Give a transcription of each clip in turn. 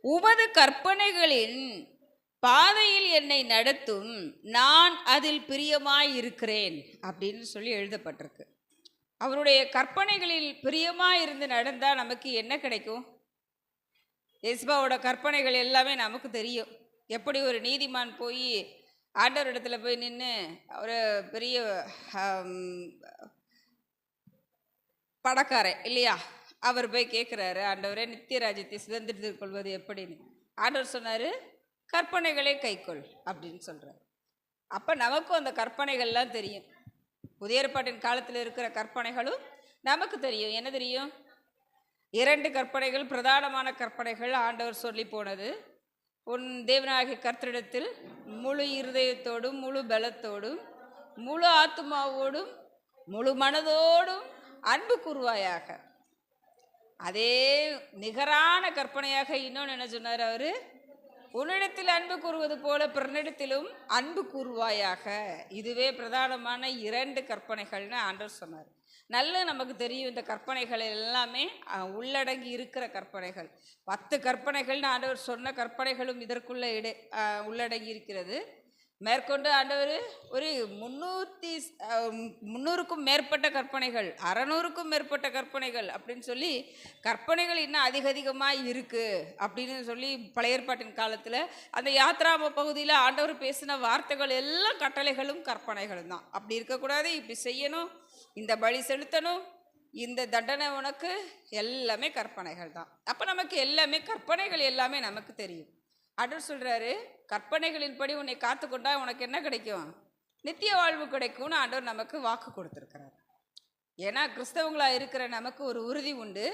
உமது கற்பனைகளின் பாதையில் என்னை நடத்தும், நான் அதில் பிரியமாயிருக்கிறேன் அப்படின்னு சொல்லி எழுதப்பட்டிருக்கு. அவருடைய கற்பனைகளில் பிரியமாயிருந்து நடந்தால் நமக்கு என்ன கிடைக்கும்? இயேசுபாவோட கற்பனைகள் எல்லாமே நமக்கு தெரியும். எப்படி ஒரு நீதிமான் போய் ஆண்டவர் இடத்துல போய் நின்று ஒரு பெரிய பணக்காரன் இல்லையா, அவர் போய் கேட்குறாரு, ஆண்டவரே நித்திய ராஜ்யத்தை சுதந்திரத்தில் கொள்வது எப்படின்னு. ஆண்டவர் சொன்னார், கற்பனைகளே கைக்கொள் அப்படின்னு சொல்கிறார். அப்போ நமக்கும் அந்த கற்பனைகள்லாம் தெரியும். புதிய ஏற்பாட்டின் காலத்தில் இருக்கிற கற்பனைகளும் நமக்கு தெரியும். என்ன தெரியும்? 2 கற்பனைகள், பிரதானமான கற்பனைகள் ஆண்டவர் சொல்லி போனது. உன் தேவனாகிய கர்த்தரிடத்தில் முழு இருதயத்தோடும் முழு பலத்தோடும் முழு ஆத்மாவோடும் முழு மனதோடும் அன்பு கூறுவாயாக. அதே நிகரான கற்பனையாக இன்னொன்று என்ன சொன்னார் அவர்? உன்னிடத்தில் அன்பு கூறுவது போல பிறனிடத்திலும் அன்பு கூறுவாயாக. இதுவே பிரதானமான 2 கற்பனைகள்னு ஆண்டவர் சொன்னார். நல்ல நமக்கு தெரியும் இந்த கற்பனைகள் எல்லாமே உள்ளடங்கி இருக்கிற கற்பனைகள். 10 கற்பனைகள்னு ஆண்டவர் சொன்ன கற்பனைகளும் இதற்குள்ள உள்ளடங்கி இருக்கிறது. மேற்கொண்டு ஆண்டவர் ஒரு 300க்கும் மேற்பட்ட கற்பனைகள், 600க்கும் மேற்பட்ட கற்பனைகள் அப்படின்னு சொல்லி கற்பனைகள் இன்னும் அதிகமாக இருக்குது அப்படின்னு சொல்லி பழைய ஏற்பாட்டின் காலத்தில் அந்த யாத்ராம பகுதியில் ஆண்டவர் பேசின வார்த்தைகள் எல்லாம் கட்டளைகளும் கற்பனைகளும் தான். அப்படி இருக்கக்கூடாது, இப்படி செய்யணும், இந்த பலி செலுத்தணும், இந்த தண்டனை உனக்கு, எல்லாமே கற்பனைகள் தான். அப்போ நமக்கு எல்லாமே கற்பனைகள் எல்லாமே நமக்கு தெரியும். ஆண்டவர் சொல்கிறாரு, கற்பனைகளின்படி உன்னை காத்து கொண்டா உனக்கு என்ன கிடைக்கும்? நித்திய வாழ்வு கிடைக்கும்னு ஆண்டவர் நமக்கு வாக்கு கொடுத்துருக்கிறார். ஏன்னா கிறிஸ்தவங்களாக இருக்கிற நமக்கு ஒரு உறுதி உண்டு,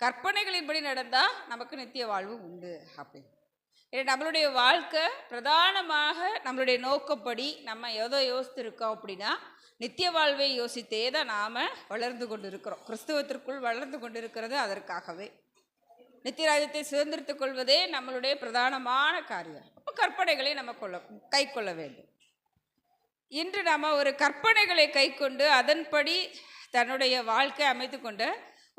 கற்பனைகளின்படி நடந்தால் நமக்கு நித்திய வாழ்வு உண்டு அப்படின்னு. நம்மளுடைய வாழ்க்கை பிரதானமாக நம்மளுடைய நோக்கப்படி நம்ம எதோ யோசித்திருக்கோம் அப்படின்னா நித்திய வாழ்வை யோசித்தே தான் நாம் வளர்ந்து கொண்டு இருக்கிறோம். கிறிஸ்தவத்திற்குள் வளர்ந்து கொண்டு இருக்கிறது அதற்காகவே. நித்திய ராஜ்யத்தை சுதந்திரித்துக் கொள்வதே நம்மளுடைய பிரதானமான காரியம். அப்போ கற்பனைகளை நம்ம கை கொள்ள வேண்டும். இன்று நாம் ஒரு கற்பனைகளை கை கொண்டு அதன்படி தன்னுடைய வாழ்க்கை அமைத்து கொண்ட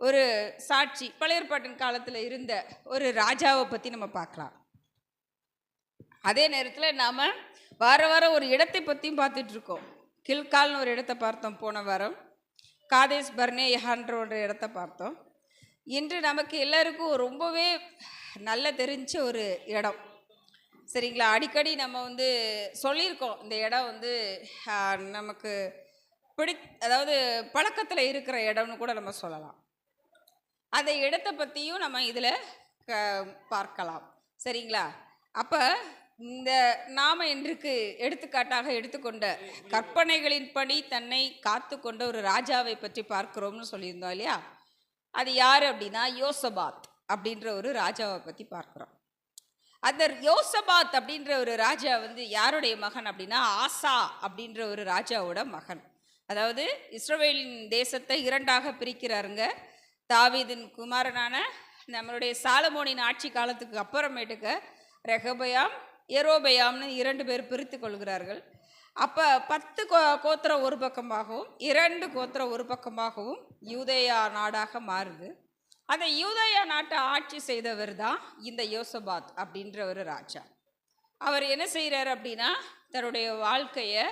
ஒரு சாட்சி பழைய ஏற்பாட்டின் காலத்தில் இருந்த ஒரு ராஜாவை பற்றி நம்ம பார்க்கலாம். அதே நேரத்தில் நாம் வாரம் ஒரு இடத்தை பற்றியும் பார்த்துட்ருக்கோம். கில்கால்னு ஒரு இடத்தை பார்த்தோம் போன வாரம். காதேஸ் பர்னேயஹான்ற ஒரு இடத்தை பார்த்தோம். இன்று நமக்கு எல்லாருக்கும் ரொம்பவே நல்ல தெரிஞ்ச ஒரு இடம், சரிங்களா? அடிக்கடி நம்ம சொல்லியிருக்கோம், இந்த இடம் நமக்கு அதாவது பழக்கத்தில் இருக்கிற இடம்னு கூட நம்ம சொல்லலாம். அந்த இடத்தை பற்றியும் நம்ம இதில் பார்க்கலாம், சரிங்களா? அப்போ இந்த நாம் இன்றைக்கு எடுத்துக்காட்டாக எடுத்துக்கொண்ட கற்பனைகளின்படி தன்னை காத்து கொண்ட ஒரு ராஜாவை பற்றி பார்க்கிறோம்னு சொல்லியிருந்தோம் இல்லையா? அது யார் அப்படின்னா யோசபாத் அப்படின்ற ஒரு ராஜாவை பற்றி பார்க்குறோம். அந்த யோசபாத் அப்படின்ற ஒரு ராஜா யாருடைய மகன் அப்படின்னா ஆசா அப்படின்ற ஒரு ராஜாவோட மகன். அதாவது இஸ்ரவேலின் தேசத்தை 2ஆக பிரிக்கிறாருங்க. தாவீதின் குமாரனான நம்மளுடைய சாலமோனின் ஆட்சி காலத்துக்கு அப்புறமேட்டுக்க ரெகபயாம் எரோபயாம்னு 2 பேர் பிரித்து கொள்கிறார்கள். அப்போ 10 கோத்திரம் ஒரு பக்கமாகவும் 2 கோத்திரம் ஒரு பக்கமாகவும் யூதேயா நாடாக மாறுது. அந்த யூதேயா நாட்டை ஆட்சி செய்தவர் தான் இந்த யோசபாத் அப்படின்ற ஒரு ராஜா. அவர் என்ன செய்கிறார் அப்படின்னா தன்னுடைய வாழ்க்கையை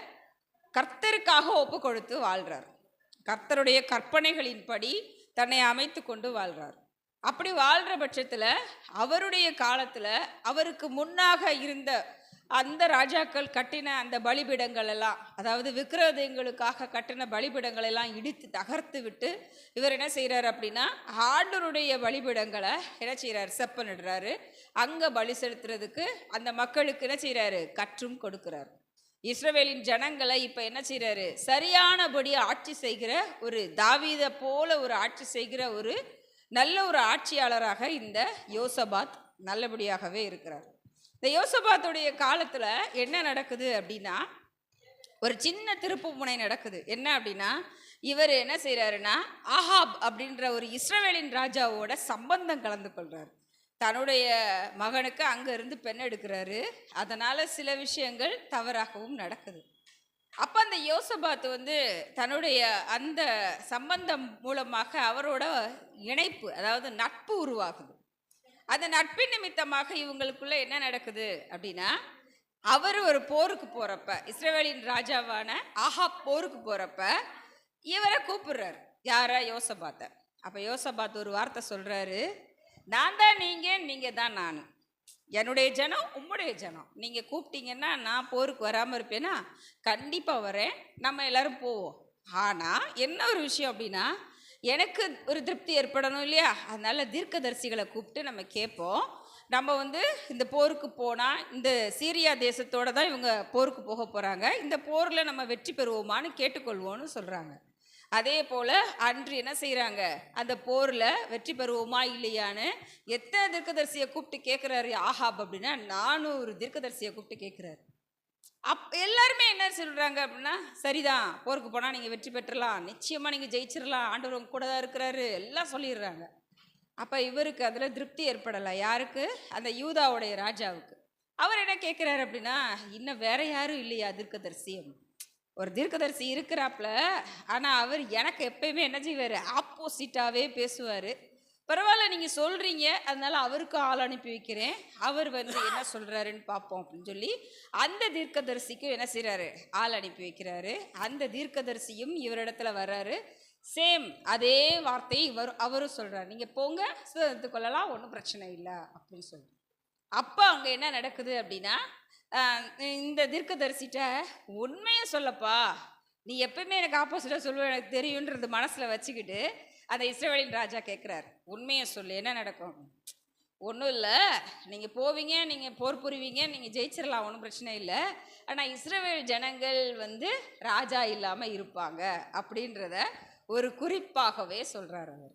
கர்த்தருக்காக ஒப்பு கொடுத்து வாழ்கிறார். கர்த்தருடைய கற்பனைகளின்படி தன்னை அமைத்து கொண்டு வாழ்கிறார். அப்படி வாழ்கிற பட்சத்தில் அவருடைய காலத்தில் அவருக்கு முன்னாக இருந்த அந்த ராஜாக்கள் கட்டின அந்த பலிபீடங்கள் எல்லாம், அதாவது விக்கிரகங்களுக்காக கட்டின பலிபீடங்கள் எல்லாம் இடித்து தகர்த்து விட்டு இவர் என்ன செய்கிறார் அப்படின்னா ஆண்டவருடைய பலிபீடங்களை என்ன செய்கிறார்? செப்பனிடுறாரு. அங்கே பலி செலுத்துறதுக்கு அந்த மக்களுக்கு என்ன செய்கிறாரு? கற்றும் கொடுக்குறாரு. இஸ்ரவேலின் ஜனங்களை இப்போ என்ன செய்கிறாரு? சரியானபடி ஆட்சி செய்கிற ஒரு தாவீதை போல ஒரு ஆட்சி செய்கிற ஒரு நல்ல ஒரு ஆட்சியாளராக இந்த யோசபாத் நல்லபடியாகவே இருக்கிறார். இந்த யோசபாத்துடைய காலத்தில் என்ன நடக்குது அப்படின்னா ஒரு சின்ன திருப்பு முனை நடக்குது. என்ன அப்படின்னா இவர் என்ன செய்கிறாருன்னா ஆஹாப் அப்படின்ற ஒரு இஸ்ரவேலின் ராஜாவோட சம்பந்தம் கலந்து கொள்கிறார். தன்னுடைய மகனுக்கு அங்கேருந்து பெண் எடுக்கிறாரு. அதனால் சில விஷயங்கள் தவறாகவும் நடக்குது. அப்போ அந்த யோசபாத் தன்னுடைய அந்த சம்பந்தம் மூலமாக அவரோட இணைப்பு, அதாவது நட்பு உருவாகுது. அந்த நட்பின் நிமித்தமாக இவங்களுக்குள்ள என்ன நடக்குது அப்படின்னா, அவர் ஒரு போருக்கு போறப்ப, இஸ்ரவேலின் ராஜாவான ஆகாப் போருக்கு போறப்ப இவரை கூப்பிடுறாரு. யார? யோசபாத்த. அப்ப யோசபாத் ஒரு வார்த்தை சொல்றாரு, நான் தான் நீங்க, நீங்க தான் நான். என்னுடைய ஜனம் உம்முடைய ஜனம். நீங்க கூப்பிட்டீங்கன்னா நான் போருக்கு வராம இருப்பேனா? கண்டிப்பா வரேன். நம்ம எல்லாரும் போவோம். ஆனா என்ன ஒரு விஷயம் அப்படின்னா, எனக்கு ஒரு திருப்தி ஏற்படணும் இல்லையா? அதனால தீர்க்கதரிசிகளை கூப்பிட்டு நம்ம கேட்போம். நம்ம வந்து இந்த போருக்கு போனால் இந்த சீரியா தேசத்தோட தான் இவங்க போருக்கு போக போகிறாங்க, இந்த போரில் நம்ம வெற்றி பெறுவோமான்னு கேட்டுக்கொள்வோன்னு சொல்கிறாங்க. அதே போல் அன்று என்ன செய்கிறாங்க, அந்த போரில் வெற்றி பெறுவோமா இல்லையான்னு எத்தனை தீர்க்கதரிசியை கூப்பிட்டு கேட்குறாரு ஆகாப் அப்படின்னா, 400 தீர்க்கதரிசியை கூப்பிட்டு கேட்குறாரு. எல்லாருமே என்ன சொல்கிறாங்க அப்படின்னா, சரிதான், போருக்கு போனால் நீங்கள் வெற்றி பெற்றலாம், நிச்சயமாக நீங்கள் ஜெயிச்சிடலாம், ஆண்டவர் உங்க கூட தான் இருக்கிறாரு, எல்லாம் சொல்லிடுறாங்க. அப்போ இவருக்கு அதில் திருப்தி ஏற்படலை. யாருக்கு? அந்த யூதாவுடைய ராஜாவுக்கு. அவர் என்ன கேட்குறாரு அப்படின்னா, இன்னும் வேற யாரும் இல்லையா தீர்க்கதரிசி? ஒரு தீர்க்கதரிசி இருக்கிறாப்புல, ஆனால் அவர் எனக்கு எப்பயுமே என்ன செய்வார், ஆப்போசிட்டாகவே பேசுவார். பரவாயில்ல, நீங்கள் சொல்கிறீங்க, அதனால அவருக்கு ஆள் அனுப்பி வைக்கிறேன், அவர் வந்து என்ன சொல்கிறாருன்னு பார்ப்போம் அப்படின்னு சொல்லி அந்த தீர்க்கதரிசிக்கும் என்ன செய்கிறாரு, ஆள் அனுப்பி வைக்கிறாரு. அந்த தீர்க்கதரிசியும் இவரிடத்துல வர்றாரு. சேம் அதே வார்த்தையை அவரும் சொல்கிறார், நீங்கள் போங்க, சுதந்திரத்து கொள்ளலாம், ஒன்றும் பிரச்சனை இல்லை அப்படின்னு சொல்லி. அப்போ அங்கே என்ன நடக்குது அப்படின்னா, இந்த தீர்க்கதரிசிட்ட உண்மையை சொல்லப்பா, நீ எப்பவுமே எனக்கு ஆப்போசிட்டாக சொல்லுவ, எனக்கு தெரியுன்றது மனசில் வச்சுக்கிட்டு அந்த இஸ்ரவேலின் ராஜா கேட்குறாரு, உண்மையை சொல்லு, என்ன நடக்கும்? ஒன்றும் இல்லை, நீங்கள் போவீங்க, நீங்கள் போர் புரிவீங்க, நீங்கள் ஜெயிச்சிடலாம், ஒன்றும் பிரச்சனை இல்லை. ஆனால் இஸ்ரவேல் ஜனங்கள் வந்து ராஜா இல்லாமல் இருப்பாங்க அப்படின்றத ஒரு குறிப்பாகவே சொல்கிறார் அவர்.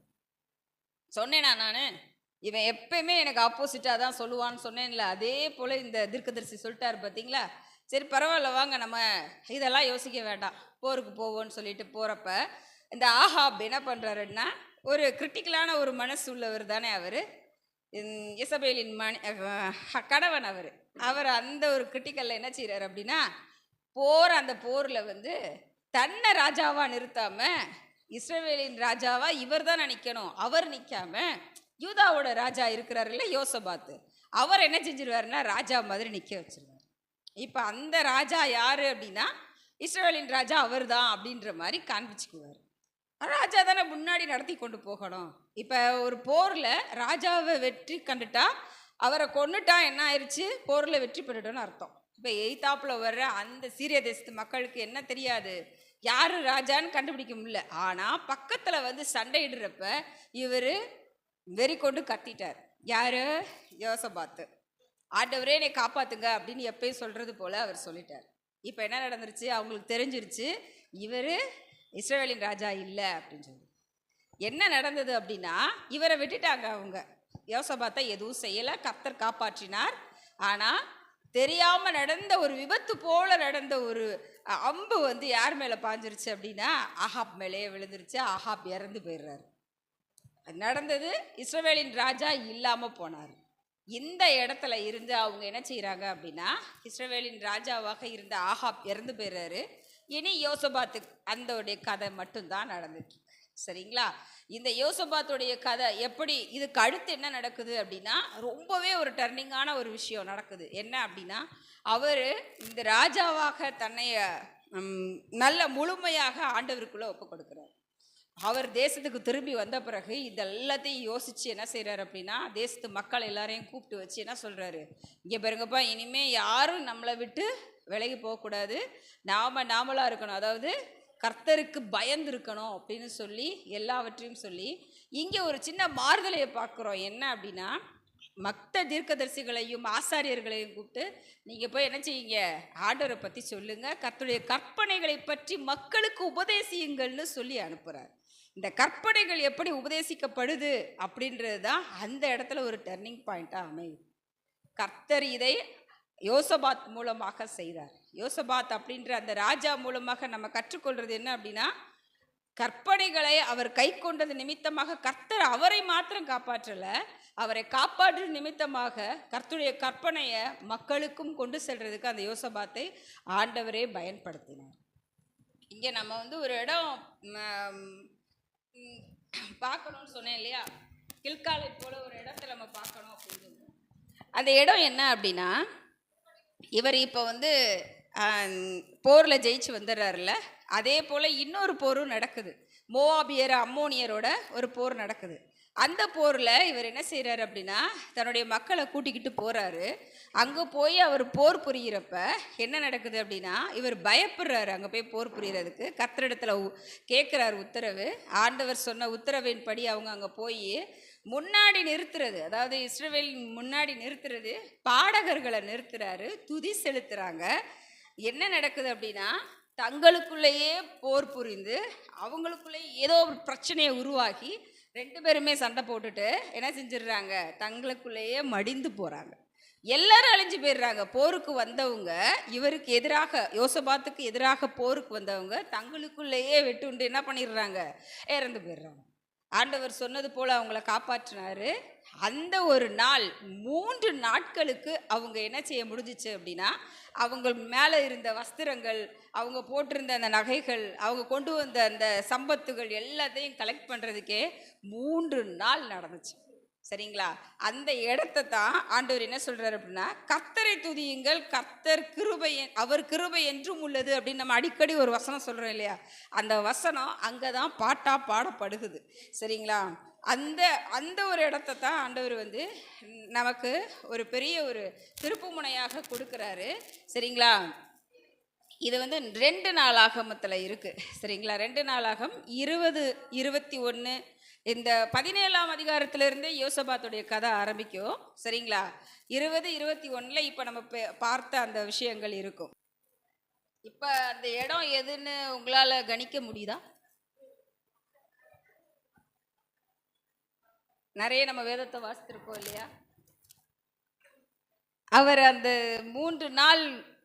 சொன்னேனா நான், இவன் எப்பயுமே எனக்கு ஆப்போசிட்டாக தான் சொல்லுவான்னு சொன்னேன்ல, அதே போல் இந்த தீர்க்கதரிசி சொல்லிட்டார் பார்த்தீங்களா? சரி பரவாயில்ல, வாங்க நம்ம இதெல்லாம் யோசிக்க வேண்டாம், போருக்கு போவோன்னு சொல்லிட்டு போகிறப்ப இந்த ஆகாப் என்ன பண்ணுறாருன்னா, ஒரு கிரிட்டிக்கலான ஒரு மனசு உள்ளவர் தானே அவர், இசபேலின் கணவன். அவர் அந்த ஒரு கிரிட்டிக்கலில் என்ன செய்கிறார் அப்படின்னா, அந்த போரில் வந்து தன்னை ராஜாவாக நிறுத்தாமல் இஸ்ரவேலின் ராஜாவா இவர் தான் நிற்கணும், அவர் நிற்காம யூதாவோட ராஜா இருக்கிறாரு இல்லை யோசபாத்து, அவர் என்ன செஞ்சிருவாருன்னா ராஜா மாதிரி நிற்க வச்சிருவார். இப்போ அந்த ராஜா யார் அப்படின்னா, இஸ்ரவேலின் ராஜா அவர் தான் அப்படின்ற மாதிரி காண்பிச்சுக்குவார். ராஜா தானே முன்னாடி நடத்தி கொண்டு போகணும். இப்போ ஒரு போரில் ராஜாவை வெற்றி கண்டுட்டா, அவரை கொண்டுட்டா என்ன ஆயிடுச்சு, போரில் வெற்றி பெறணும்னு அர்த்தம். இப்போ எய்தாப்பில் வர்ற அந்த சீரிய தேசத்து மக்களுக்கு என்ன தெரியாது, யார் ராஜான்னு கண்டுபிடிக்க முடியல. ஆனால் பக்கத்தில் வந்து சண்டையிடுறப்ப இவர் வெறி கொண்டு கத்திட்டார். யார்? யோசபாத்து. ஆண்டவரே என்னை காப்பாத்துங்க அப்படின்னு எப்பயும் சொல்கிறது போல் அவர் சொல்லிட்டார். இப்போ என்ன நடந்துருச்சு, அவங்களுக்கு தெரிஞ்சிருச்சு இவர் இஸ்ரவேலின் ராஜா இல்லை அப்படின்னு சொல்லி. என்ன நடந்தது அப்படின்னா, இவரை விட்டுட்டாங்க அவங்க. யோசபாத்தை எதுவும் செய்யலை, கர்த்தர் காப்பாற்றினார். ஆனால் தெரியாமல் நடந்த ஒரு விபத்து போல நடந்த ஒரு அம்பு வந்து யார் மேலே பாஞ்சிருச்சு அப்படின்னா, ஆகாப் மேலேயே விழுந்துருச்சு. ஆகாப் இறந்து போயிடுறாரு. நடந்தது, இஸ்ரவேலின் ராஜா இல்லாமல் போனார். இந்த இடத்துல இருந்து அவங்க என்ன செய்கிறாங்க அப்படின்னா, இஸ்ரவேலின் ராஜாவாக இருந்த ஆகாப் இறந்து போயிடுறாரு. இனி யோசபாத்துக்கு அந்த கதை மட்டும்தான் நடந்துட்டு, சரிங்களா? இந்த யோசபாத்துடைய கதை எப்படி, இதுக்கு அடுத்து என்ன நடக்குது அப்படின்னா, ரொம்பவே ஒரு டர்னிங்கான ஒரு விஷயம் நடக்குது. என்ன அப்படின்னா, அவர் இந்த ராஜாவாக தன்னை நல்ல முழுமையாக ஆண்டவருக்குள்ளே ஒப்பு கொடுக்குறார். அவர் தேசத்துக்கு திரும்பி வந்த பிறகு இதெல்லாத்தையும் யோசித்து என்ன செய்கிறார் அப்படின்னா, தேசத்து மக்கள் எல்லாரையும் கூப்பிட்டு வச்சு என்ன சொல்கிறாரு, இங்கே பாருங்கப்பா, இனிமேல் யாரும் நம்மளை விட்டு விலகி போகக்கூடாது, நாமளாக இருக்கணும், அதாவது கர்த்தருக்கு பயந்து இருக்கணும் அப்படின்னு சொல்லி எல்லாவற்றையும் சொல்லி, இங்கே ஒரு சின்ன மாறுதலையை பார்க்குறோம். என்ன அப்படின்னா, மற்ற தீர்க்கதரிசிகளையும் ஆசாரியர்களையும் கூப்பிட்டு நீங்கள் போய் என்ன செய்யுங்க, ஆண்டவரை பற்றி சொல்லுங்கள், கர்த்தருடைய கற்பனைகளை பற்றி மக்களுக்கு உபதேசியுங்கள்னு சொல்லி அனுப்புகிறார். இந்த கற்பனைகள் எப்படி உபதேசிக்கப்படுது அப்படின்றது தான் அந்த இடத்துல ஒரு டர்னிங் பாயிண்ட்டாக அமையுது. கர்த்தர் இதை யோசபாத் மூலமாக செய்தார். யோசபாத் அப்படின்ற அந்த ராஜா மூலமாக நம்ம கற்றுக்கொள்வது என்ன அப்படின்னா, கற்பனைகளை அவர் கை கொண்டது நிமித்தமாக கர்த்தர் அவரை மாத்திரம் காப்பாற்றலை, அவரை காப்பாற்று நிமித்தமாக கர்த்தருடைய கற்பனையை மக்களுக்கும் கொண்டு செல்றதுக்கு அந்த யோசபாத்தை ஆண்டவரே பயன்படுத்தினார். இங்கே நம்ம வந்து ஒரு இடம் பார்க்கணும்னு சொன்னேன் இல்லையா, கில்காலை போல ஒரு இடத்துல நம்ம பார்க்கணும் அப்படின்னு சொல்லுவோம். அந்த இடம் என்ன அப்படின்னா, இவர் இப்போ வந்து போரில் ஜெயிச்சு வந்துடுறாருல, அதே போல் இன்னொரு போரும் நடக்குது. மோவாபியர் அம்மோனியரோட ஒரு போர் நடக்குது. அந்த போரில் இவர் என்ன செய்கிறாரு அப்படின்னா, தன்னுடைய மக்களை கூட்டிக்கிட்டு போகிறாரு. அங்கே போய் அவர் போர் புரிகிறப்ப என்ன நடக்குது அப்படின்னா, இவர் பயப்படுறாரு. அங்கே போய் போர் புரியறதுக்கு கர்த்தரிடத்துல கேட்குறாரு உத்தரவு. ஆண்டவர் சொன்ன உத்தரவின்படி அவங்க அங்கே போய் முன்னாடி நிறுத்துறது, அதாவது இஸ்ரவேல் முன்னாடி நிறுத்துறது, பாடகர்களை நிறுத்துறாரு, துதி செலுத்துறாங்க. என்ன நடக்குது அப்படின்னா, தங்களுக்குள்ளேயே போர் புரிந்து அவங்களுக்குள்ளேயே ஏதோ ஒரு பிரச்சனையை உருவாகி 2 பேருமே சண்டை போட்டுட்டு என்ன செஞ்சிடுறாங்க, தங்களுக்குள்ளேயே மடிந்து போகிறாங்க. எல்லாரும் அழிஞ்சு போயிடுறாங்க. போருக்கு வந்தவங்க, இவருக்கு எதிராக யோசபாத்துக்கு எதிராக போருக்கு வந்தவங்க தங்களுக்குள்ளேயே வெட்டுண்டு என்ன பண்ணிடுறாங்க, இறந்து போயிடுறாங்க. ஆண்டவர் சொன்னது போல் அவங்கள காப்பாற்றினாரு. அந்த ஒரு நாள் 3 நாட்களுக்கு அவங்க என்ன செய்ய முடிஞ்சிச்சு அப்படின்னா, அவங்க மேலே இருந்த வஸ்திரங்கள், அவங்க போட்டிருந்த அந்த நகைகள், அவங்க கொண்டு வந்த அந்த சம்பத்துகள் எல்லாத்தையும் கலெக்ட் பண்ணுறதுக்கே 3 நாள் நடந்துச்சு. சரிங்களா? அந்த இடத்த தான் ஆண்டவர் என்ன சொல்றாரு அப்படின்னா, கர்த்தரை துதியுங்கள், கர்த்தர் கிருபை, அவர் கிருபை என்றும் உள்ளது அப்படின்னு நம்ம அடிக்கடி ஒரு வசனம் சொல்றோம் இல்லையா? அந்த வசனம் அங்கே தான் பாட்டா பாடப்படுகுது. சரிங்களா? அந்த அந்த ஒரு இடத்த தான் ஆண்டவர் வந்து நமக்கு ஒரு பெரிய ஒரு திருப்பு முனையாக கொடுக்குறாரு. சரிங்களா? இது வந்து 2 நாளாகமத்தில் இருக்குது. சரிங்களா? 2 நாளாகம் 20, 21, இந்த 17ஆம் அதிகாரத்திலிருந்தே யோசபாத்துடைய கதை ஆரம்பிக்கும். சரிங்களா? 20, 21 இப்போ நம்ம பார்த்த அந்த விஷயங்கள் இருக்கும். இப்போ அந்த இடம் எதுன்னு உங்களால் கணிக்க முடியுதா? நிறைய நம்ம வேதத்தை வாசித்திருக்கோம் இல்லையா? அவர் அந்த 3 நாள்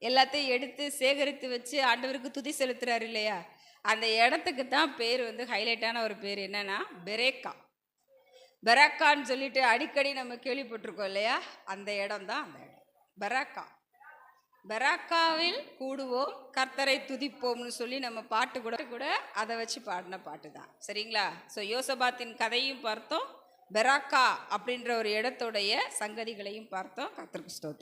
எல்லாத்தையும் எடுத்து சேகரித்து வச்சு ஆண்டவருக்கு துதி செலுத்துறாரு இல்லையா? அந்த இடத்துக்கு தான் பேர் வந்து ஹைலைட்டான ஒரு பேர் என்னன்னா பெரேக்கா. பெராக்கான்னு சொல்லிட்டு அடிக்கடி நம்ம கேள்விப்பட்டிருக்கோம் இல்லையா? அந்த இடம் தான் அந்த இடம் பெராக்கா. பெராக்காவில் கூடுவோம் கர்த்தரை துதிப்போம்னு சொல்லி நம்ம பாட்டு கூட அதை வச்சு பாடின பாட்டு தான். சரிங்களா? ஸோ யோசபாத்தின் கதையும் பார்த்தோம், பெராக்கா அப்படின்ற ஒரு இடத்துடைய சங்கதிகளையும் பார்த்தோம். கர்த்தருக்கு ஸ்தோத்திரம்.